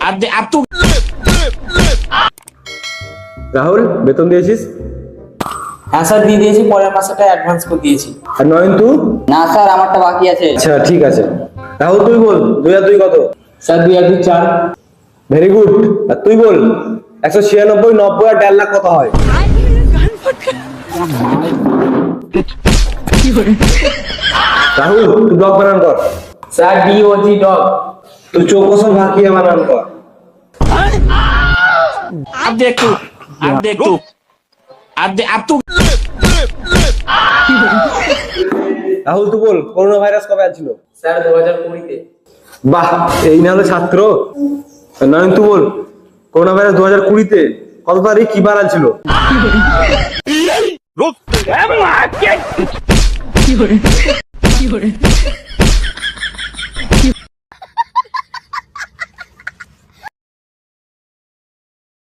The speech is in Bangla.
अब तू রাহুল বেতন দিয়েছিস? হ্যাঁ স্যার দিয়ে দিয়েছি, পরের মাসেটা অ্যাডভান্স করে দিয়েছি। আর নয়ন তুই? না স্যার আমারটা বাকি আছে। আচ্ছা ঠিক আছে। রাহুল তুই বল 2 কত? স্যার 2 আর 2 4। Very good. আর তুই বল 196, 90 আর 1.5 লাখ কত হয়? রাহুল তুই ব্লগ বানান কর। Sir DOG dog. তুই চোখ কসম ভাকিয়ে বানান কর। अब देख तू अब तू রাহুল তুই বল করোনা ভাইরাস কবে আসছিল? স্যার 2020-তে। বাহ, এই না হলো ছাত্র। আর নয়ন তুই বল করোনা ভাইরাস 2020-তে কত তারিখ কি বার ছিল? रुक